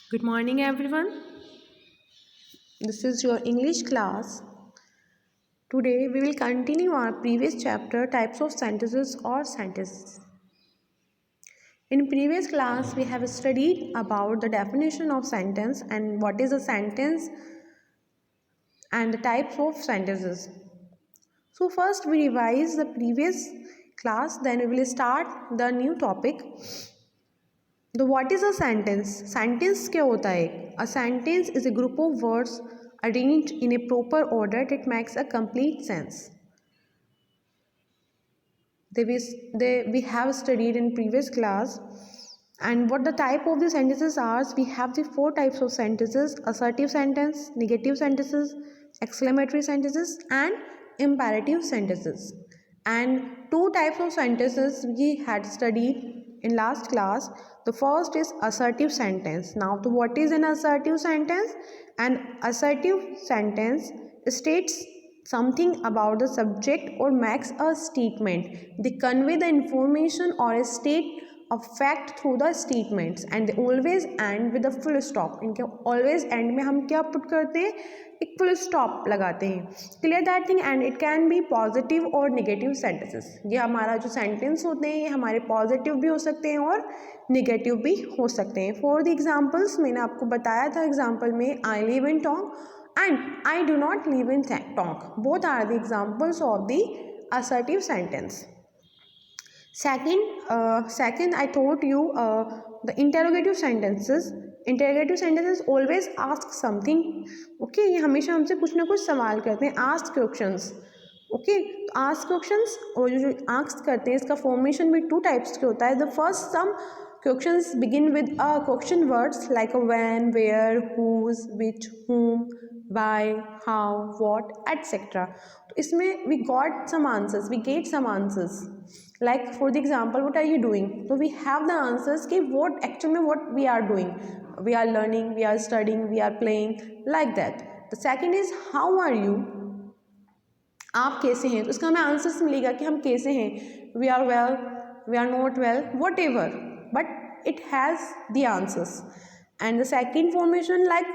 Good morning, everyone. This is your English class. Today, we will continue our previous chapter types of sentences or sentences. In previous class, we have studied about the definition of sentence and what is a sentence and the types of sentences. So, first we revise the previous class, then we will start the new topic. The what is a sentence? Sentence क्या होता है? A sentence is a group of words arranged in a proper order that makes a complete sense. We have studied in previous class. And what the type of the sentences are, we have the four types of sentences: assertive sentence, negative sentences, exclamatory sentences, and imperative sentences. And two types of sentences we had studied in last class. The first is assertive sentence. Now, to what is an assertive sentence? An assertive sentence states something about the subject or makes a statement. They convey the information or a state of fact through the statements and they always end with a full stop. इनके always end में हम क्या put करते हैं? एक full stop लगाते हैं. Clear that thing. And it can be positive or negative sentences. ये हमारा जो sentence होते हैं ये हमारे positive भी हो सकते हैं और negative भी हो सकते हैं. For the examples मैंने आपको बताया था example में I live in town and I do not live in tonk. Both are the examples of the assertive sentence. Second, I told you the interrogative sentences. Interrogative sentences always ask something. Okay, ये हमेशा हमसे कुछ ना कुछ सवाल करते हैं. Ask questions. Okay, ask questions और जो ask करते हैं इसका formation भी two types के होता है. The first some questions begin with a question words like a when, where, whose, which, whom, why, how, what, etc. तो इसमें we got some answers, we get some answers. Like for the example, what are you doing? So we have the answers कि what actually what we are doing. We are learning, we are studying, we are playing, like that. The second is how are you? आप कैसे हैं? तो इसका हमें answers मिलेगा कि हम कैसे हैं. We are well, we are not well, whatever. But it has the answers. And the second formation like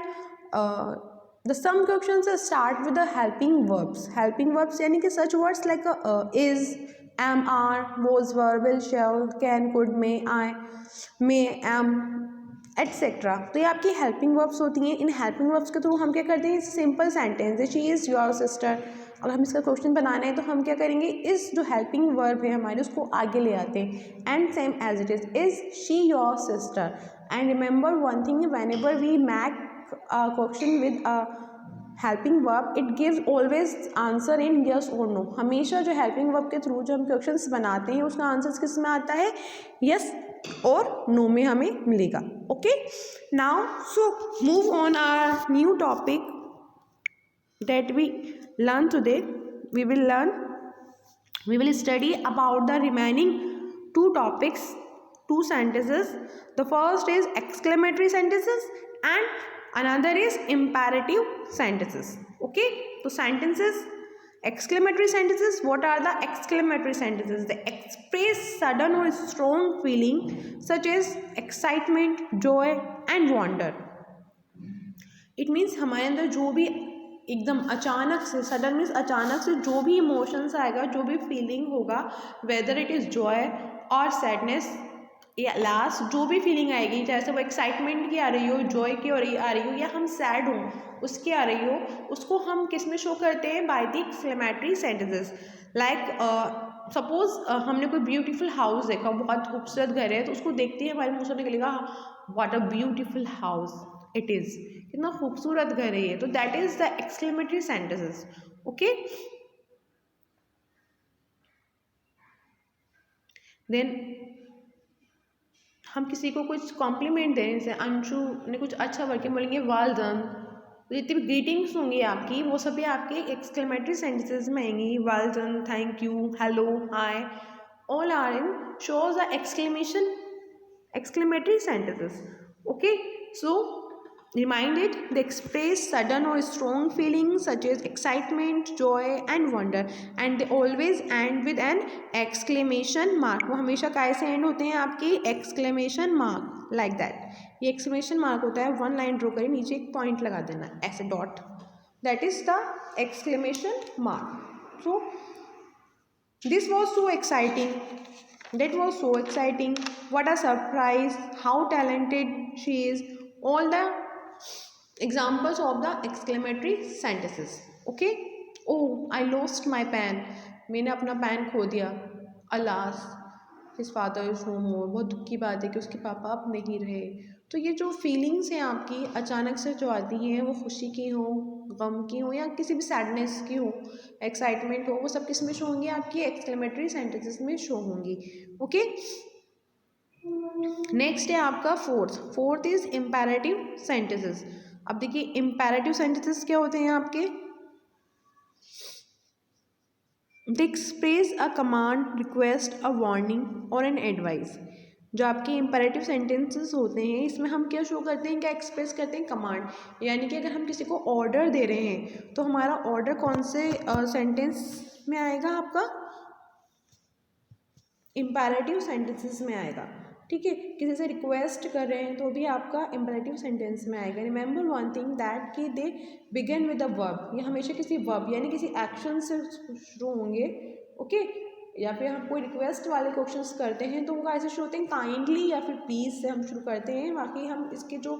the some questions start with the helping verbs. Helping verbs यानी कि such words like is, am, are, was, were, will, shall, can, could, may, am, etc. तो ये आपकी helping verbs होती हैं. In helping verbs के through हम क्या करते हैं? सिंपल सेंटेंस है शी इज़ योर सिस्टर. अगर हम इसका क्वेश्चन बनाना है तो हम क्या करेंगे? इस जो हेल्पिंग वर्ब है हमारे उसको आगे ले आते हैं. And same as it is she your sister. And remember one thing, whenever we make question with helping verb it gives always answer in yes और नो. हमेशा जो हेल्पिंग वर्ब के थ्रू जो हम क्वेश्चंस बनाते हैं उसका answer किस में आता है? यस और नो में हमें मिलेगा. Okay, now so move on our new topic that we learn today. We will study about the remaining two topics, two sentences. The first is exclamatory sentences and another is imperative sentences. Okay, so sentences, exclamatory sentences. What are the exclamatory sentences? They express sudden or strong feeling such as excitement, joy and wonder. It means हमारे अंदर जो भी एकदम अचानक से, sudden means अचानक से जो भी इमोशंस आएगा, जो भी फीलिंग होगा, वेदर इट इज़ जॉय और सैडनेस या लास्ट जो भी फीलिंग आएगी, जैसे वो एक्साइटमेंट की आ रही हो, जॉय की आ रही हो या हम सैड हों उसकी आ रही हो, उसको हम किस में शो करते हैं? By the exclamatory sentences. Like suppose हमने कोई ब्यूटीफुल हाउस देखा, बहुत खूबसूरत घर है, तो उसको देखते ही हमारे मुँह से निकलेगा what a beautiful house it is. कितना खूबसूरत घर है ये. तो that is the exclamatory sentences. Okay, then हम किसी को कुछ कॉम्प्लीमेंट दें, जैसे अंशु ने कुछ अच्छा वर्क किया, बोलेंगे वेल डन. तो जितनी भी ग्रीटिंग्स होंगी आपकी वो सभी आपके एक्सक्लेमेटरी सेंटेंसेस में आएंगी. Well done, thank you, hello, hi, all are in shows the exclamatory sentences. Okay, so reminded, they express sudden or strong feelings such as excitement, joy and wonder, and they always end with an exclamation mark. वो हमेशा काय से and होते हैं आपके exclamation mark, like that. ये exclamation mark होता है, वन लाइन ड्रॉ करें, नीचे एक पॉइंट लगा देना ऐसे dot, that is the exclamation mark. So this was so exciting, that was so exciting, what a surprise, how talented she is, all the examples of the exclamatory sentences. Okay. Oh, I lost my pen, मैंने अपना pen खो दिया. alas, his father is no more, बहुत दुख की बात है कि उसके पापा अब नहीं रहे. तो ये जो फीलिंग्स हैं आपकी अचानक से जो आती हैं, वो खुशी की हो, गम की हो, या किसी भी सैडनेस की हो, एक्साइटमेंट हो, वो सब किस में शो होंगी? आपकी एक्सक्लेमेटरी सेंटेंसेस में शो होंगी. ओके. नेक्स्ट है आपका फोर्थ इज इम्पेरेटिव सेंटेंसेस. अब देखिए इम्पेरेटिव सेंटेंसेस क्या होते हैं आपके? They express a command, request, a warning और एन एडवाइस. जो आपके इम्पेरेटिव सेंटेंसेस होते हैं, इसमें हम क्या शो करते हैं, क्या एक्सप्रेस करते हैं? कमांड. यानी कि अगर हम किसी को ऑर्डर दे रहे हैं तो हमारा ऑर्डर कौन से सेंटेंस में आएगा? आपका इम्पेरेटिव सेंटेंसेस में आएगा. ठीक है. किसी से रिक्वेस्ट कर रहे हैं तो भी आपका इम्पेरेटिव सेंटेंस में आएगा. रिमेंबर वन थिंग दैट कि they begin with a verb. ये हमेशा किसी वर्ब यानी किसी एक्शन से शुरू होंगे. ओके. या फिर हम कोई रिक्वेस्ट वाले क्वेश्चंस करते हैं तो वो ऐसे शुरू होते हैं काइंडली या फिर प्लीज से हम शुरू करते हैं. बाकी हम इसके जो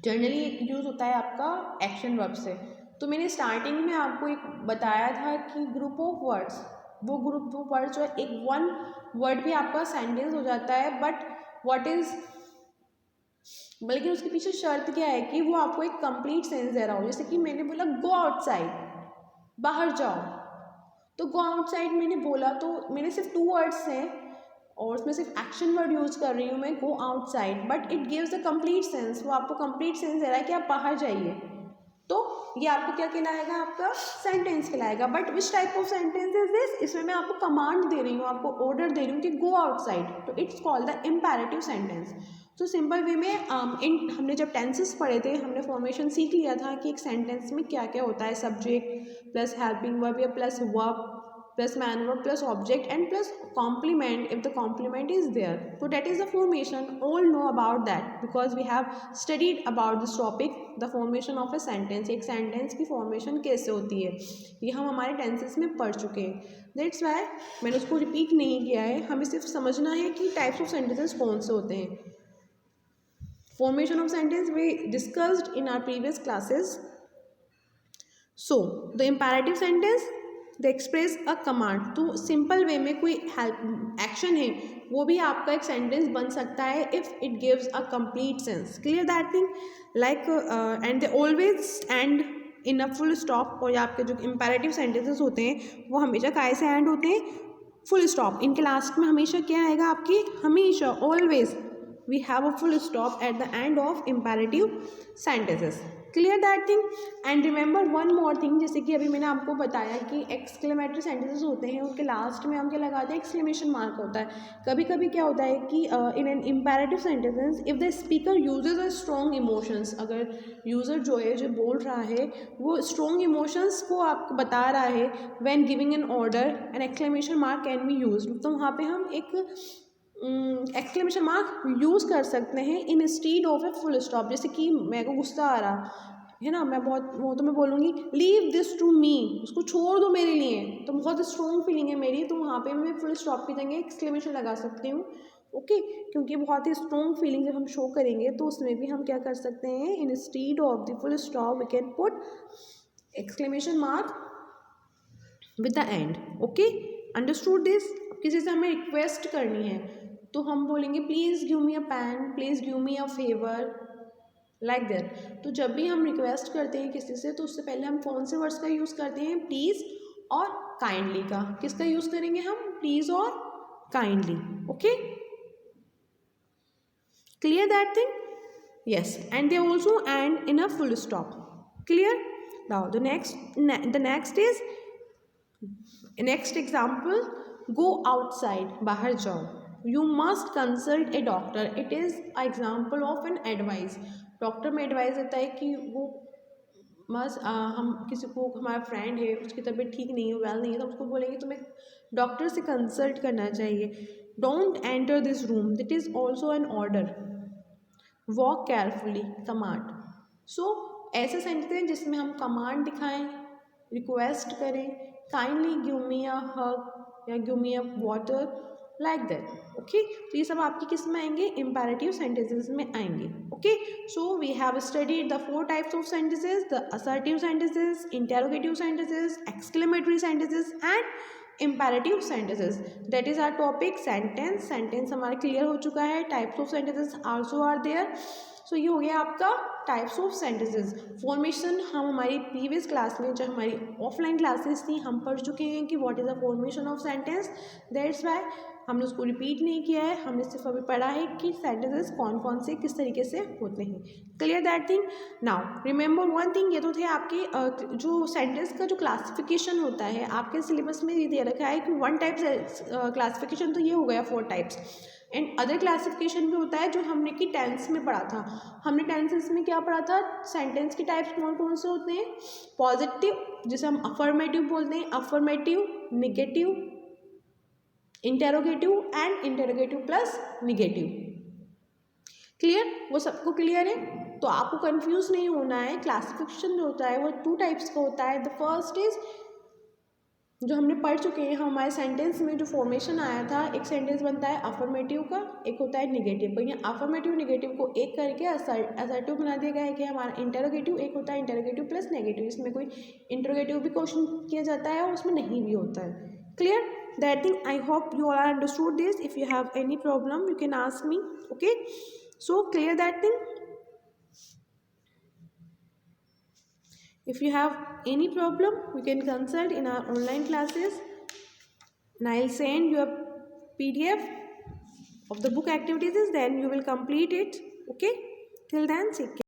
जनरली यूज़ होता है आपका एक्शन वर्ब से. तो मैंने स्टार्टिंग में आपको एक बताया था कि ग्रुप ऑफ वर्ड्स, वो ग्रुप ऑफ वर्ड जो है, एक वन वर्ड भी आपका सेंटेंस हो जाता है, बट व्हाट इज, बल्कि उसके पीछे शर्त क्या है कि वो आपको एक कंप्लीट सेंस दे रहा हो. जैसे कि मैंने बोला गो आउटसाइड, बाहर जाओ. तो गो आउटसाइड मैंने बोला तो मेरे सिर्फ 2 वर्ड्स हैं और उसमें सिर्फ एक्शन वर्ड यूज़ कर रही हूँ मैं, go outside, but it gives the complete sense. वो आपको कंप्लीट सेंस दे रहा है कि आप बाहर जाइए. तो ये आपको क्या कहलाएगा? आपका सेंटेंस कहलाएगा. But which type of sentence is this? इसमें मैं आपको कमांड दे रही हूँ, आपको ऑर्डर दे रही हूँ कि गो आउटसाइड. तो it's called the imperative sentence. तो सिंपल वे में हमने जब टेंसेस पढ़े थे, हमने फॉर्मेशन सीख लिया था कि एक सेंटेंस में क्या क्या होता है. सब्जेक्ट प्लस हेल्पिंग वर्ब या plus verb plus man verb plus object and plus complement if the complement is there. So that is the formation. All know about that because we have studied about this topic, the formation of a sentence. एक sentence की formation कैसे होती है ये हम हमारे tenses में पढ़ चुके हैं. That's why मैंने उसको repeat नहीं किया है. हमें सिर्फ समझना है कि types of sentences कौन से होते हैं. Formation of sentence we discussed in our previous classes. So the imperative sentence, they express a command. तो सिंपल वे में कोई हेल्प एक्शन है वो भी आपका एक सेंटेंस बन सकता है if it gives a complete sense. Clear that thing? Like and they always and in a full stop. और आपके जो इम्पेरेटिव सेंटेंसेस होते हैं वो हमेशा काय से एंड होते हैं? Full stop. इनके लास्ट में हमेशा क्या आएगा आपकी? हमेशा always we have a full stop at the end of imperative sentences. Clear that thing? And remember one more thing, जैसे कि अभी मैंने आपको बताया कि एक्सक्लेमेटरी सेंटेंसेस होते हैं उनके लास्ट में हम क्या लगाते हैं? एक्सक्लेमेशन मार्क होता है. कभी कभी क्या होता है कि in an imperative sentences if the speaker usage a strong emotions, अगर यूज़र जो है जो बोल रहा है वो स्ट्रॉन्ग इमोशंस को आपको बता रहा है, when giving an order an exclamation mark can be use. तो वहाँ पे हम एक एक्सक्लेमेशन मार्क यूज़ कर सकते हैं instead of a full stop. जैसे कि मेरे को गुस्सा आ रहा है ना, मैं बहुत वो तो मैं बोलूँगी लीव दिस टू मी, उसको छोड़ दो मेरे लिए. तो बहुत स्ट्रॉन्ग फीलिंग है मेरी, तो वहाँ पे मैं फुल स्टॉप की जगह एक्सक्लेमेशन लगा सकती हूँ. ओके. क्योंकि बहुत ही स्ट्रॉन्ग फीलिंग जब हम शो करेंगे तो उसमें भी हम क्या कर सकते हैं? Instead of the full stop we can put exclamation mark with the end. Okay. Understood this? किसी से हमें रिक्वेस्ट करनी है तो हम बोलेंगे please give me a pen, please give me a favour, like that. तो जब भी हम रिक्वेस्ट करते हैं किसी से तो उससे पहले हम कौन से वर्ड्स का यूज़ करते हैं? प्लीज़ और काइंडली का. किसका यूज़ करेंगे हम? प्लीज़ और kindly. Okay. Clear that thing? Yes. And they also and in a full stop. Clear? Now the next is next example, go outside, बाहर जाओ. You must consult A doctor, it is a example of an advice. Doctor में advice देता है कि वो must हम किसी को, हमारा फ्रेंड है उसकी तबीयत ठीक नहीं है, वेल नहीं है, तो उसको बोलेंगे तुम्हें डॉक्टर से कंसल्ट करना चाहिए। Don't enter this room, that is also an order. Walk carefully, command. So ऐसे सेंटेंस हैं जिसमें हम कमांड दिखाएं, रिक्वेस्ट करें, काइंडली गिव मी अ हग या give me a water, like that. Okay, तो ये सब आपके किस में आएंगे, इम्पेरेटिव सेंटेंसेस में आएंगे। Okay, so we have studied the 4 types of sentences, the assertive sentences, interrogative sentences, exclamatory sentences and imperative sentences. That is our topic sentence. Sentence हमारा क्लियर हो चुका है। Types of sentences also are there. So ये हो गया आपका types of sentences. Formation हम हमारी प्रीवियस क्लास में, जब हमारी ऑफलाइन क्लासेस थी, हम पढ़ चुके हैं कि what is the formation of sentence. That's why हमने उसको रिपीट नहीं किया है, हमने सिर्फ अभी पढ़ा है कि सेंटेंसेस कौन कौन से किस तरीके से होते हैं। Clear that thing. Now remember one thing, ये तो थे आपके जो सेंटेंस का जो क्लासिफिकेशन होता है, आपके सिलेबस में ये दे रखा है कि 1 टाइप क्लासिफिकेशन, तो ये हो गया 4 टाइप्स। एंड अदर क्लासिफिकेशन भी होता है जो हमने कि टेंस में पढ़ा था। हमने टेंसेस में क्या पढ़ा था, सेंटेंस के टाइप्स कौन कौन से होते हैं, पॉजिटिव जिसे हम अफर्मेटिव बोलते हैं, affirmative, negative, interrogative and interrogative plus negative. Clear, वो सबको क्लियर है, तो आपको कंफ्यूज नहीं होना है। क्लासिफिकेशन जो होता है वो 2 टाइप्स का होता है। द फर्स्ट इज जो हमने पढ़ चुके हैं, हमारे सेंटेंस में जो फॉर्मेशन आया था, एक सेंटेंस बनता है अफर्मेटिव का, एक होता है निगेटिव का। यहाँ अफर्मेटिव निगेटिव को एक करके असर्टिव बना दिया गया है कि हमारा इंटेरोगेटिव एक होता है, इंटेरोगेटिव प्लस नेगेटिव। इसमें कोई इंटेरोगेटिव भी क्वेश्चन किया जाता है और उसमें नहीं भी होता है। Clear that thing? I hope you all understood this. If you have any problem you can ask me. Okay, so clear that thing. If you have any problem you can consult in our online classes and I'll send you a PDF of the book activities, then you will complete it. Okay, till then take care.